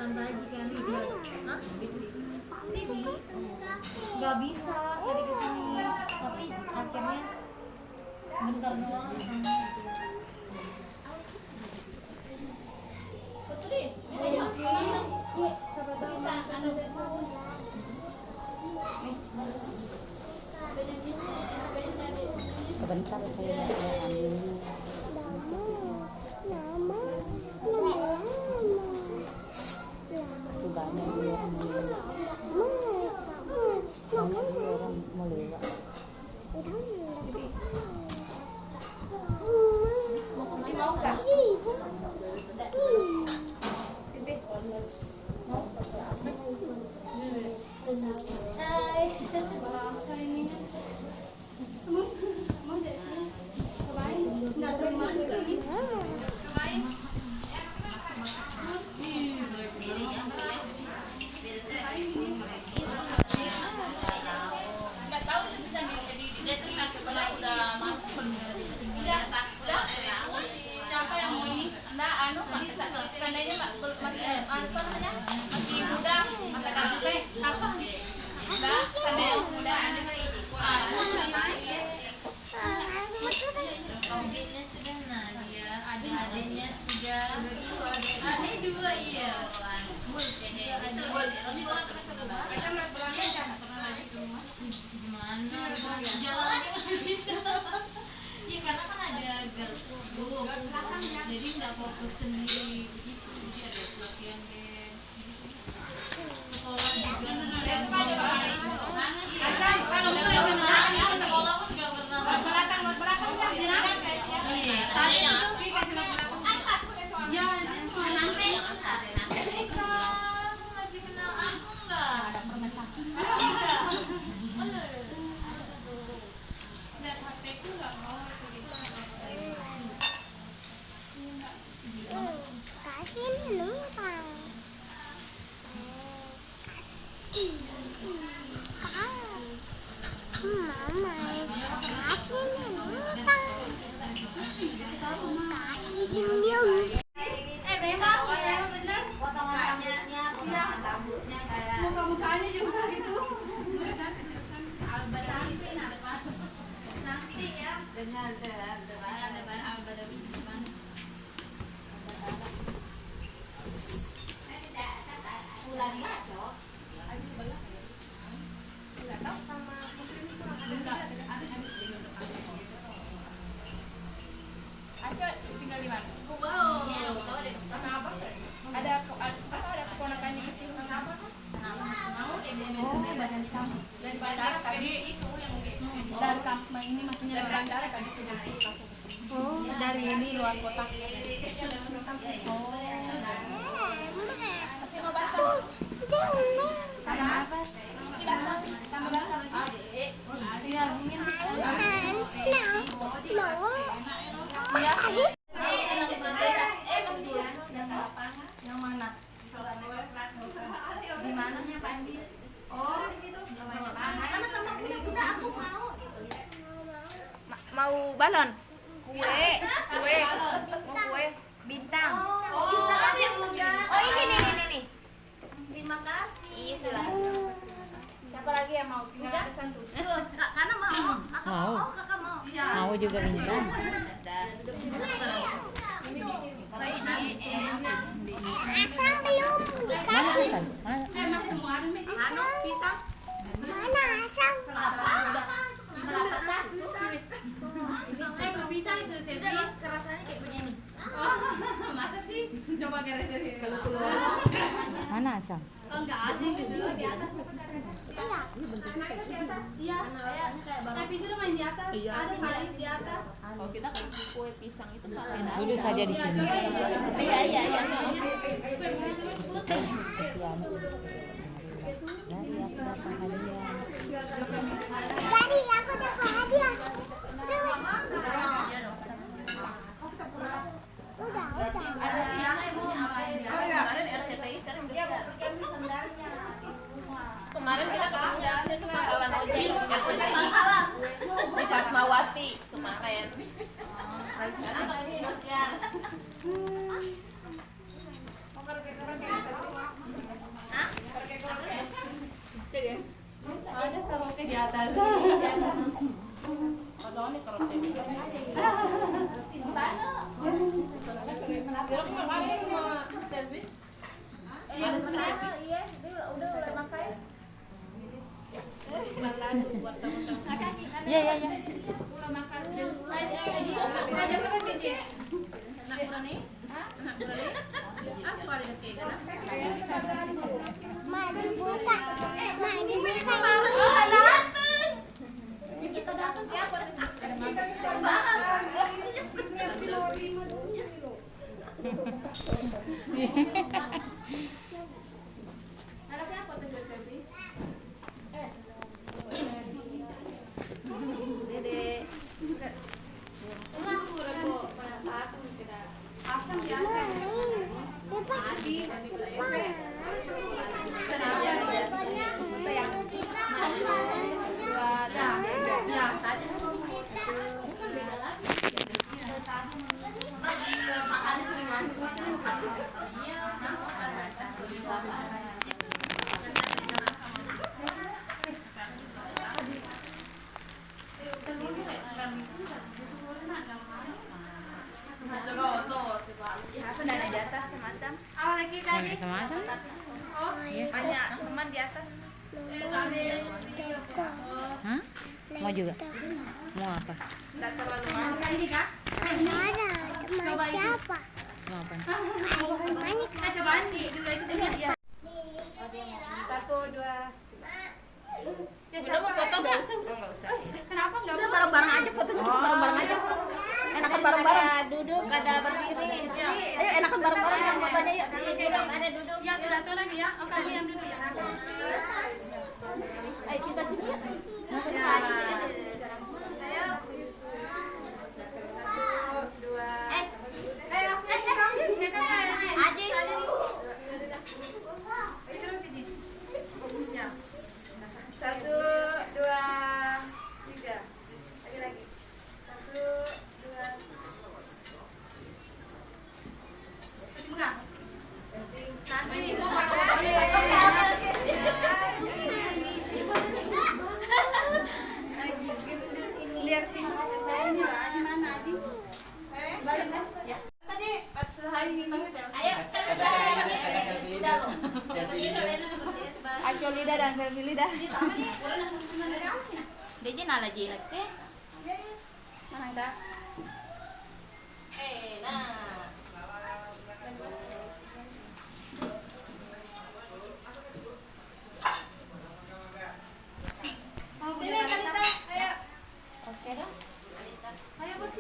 santai jika dia nggak bisa dari kesini, tapi akhirnya bentar doang sama itu. Betul deh, sebentar saya ambil itu banyak orang mau lewat. Mau nggak? Hai. Tandanya masih muda, kata teh apa? Enggak, tandanya muda. Adiknya sudah Nadia, adik-adiknya sudah. Adik dua iya. Gimana? Jalannya nggak bisa. Ya karena kan ada grup, jadi nggak fokus sendiri begitu. Jadi ada pelatihan dance, sekolah juga. Asal kalau mulai sekolah pun nggak pernah. Belakang kan jalan guys ya. Iya. Tadi itu dikasih atas ya nanti. Kamu masih kenal aku nggak? Ada permen kaki. Enggak. Lihat HP-ku nggak mau. Kasih numpang. Mama, kasih numpang. Kasih diem. Memang ya bener. Potongannya rambutnya kayak muka-mukanya juga gitu. Nanti ya dengan depan Al-Badawi gimana? Bulan ngaco. Enggak tahu sama muslim itu Aco tinggal di mana? Kenapa? Ada keponakannya itu. Kenapa? Mau dia badan sama. Dari bandara tadi isu yang dari kampung ini maksudnya dari bandara tadi sudah. Oh, dari ini luar kota. Oh. Kenapa? Iya, ingin. Yang mana? Di mananya Pak Andi? Oh, di situ. Karena sama bunda-bunda aku mau gitu ya. Mau balon? Kue. Mau kue bintang. Oh, ini. Terima kasih. Iya, sudah. Siapa lagi yang mau? Tinggal ada satu. Karena mau. Kakak mau. Mau juga bintang. Asal belum Mana dikasih. Hasan? Mana asal? Bisa itu sendiri. Kerasanya kayak begini. Masa sih? Coba gara-gara kalau keluar. Mana Hasan? Enggak ada gitu di atas. Iya. Tapi itu main di atas. Ada main di atas. Kalau kita kan kue pisang itu paling Duduk saja di sini. iya. Kasihan. Dari aku dapat hadiah. Jadi aku dapat hadiah. Udah. Ada yang Oh iya, kemarin RCTI sekarang udah ada. Kemarin kita ketemuannya tuh pangkalan ojek RCTI di Fatmawati kemarin. Lagi sana ketemu Mas Yan. Padahal nih kalau cewek. Iya, udah makan. Iya, iya, iya. Mak dibuka. Mak dibuka ini. Kita datang ya, Mana sama-sama? Banyak teman di atas. Hah? Mau juga? Mau apa? Enggak terlalu banyak ini Kak. Mana? Teman siapa? Mau apa? Cobaan di juga itu juga dia. 1 2. Udah mau foto nggak? Enggak usah. Kenapa nggak mau? Bareng-bareng aja fotonya, bareng-bareng aja. Enakan bareng-bareng. Duduk, ada berdiri. Ayo enakan bareng-bareng ya fotonya yuk. Ada duduk. Ya, satu lagi ya. Oh, kamu yang duduk ya. Ayo kita sini ya. Satu, dua, tiga. Lagi. 1, 2. Buka. Lihat gimana Adi? Balik ya. Tadi pas hari ini ayo Aco lidah dan Femi lidah. Dia nala jinak ke. Mana Kak? Nah. Sini Kalita, ayo. Oke dah. Ayo buat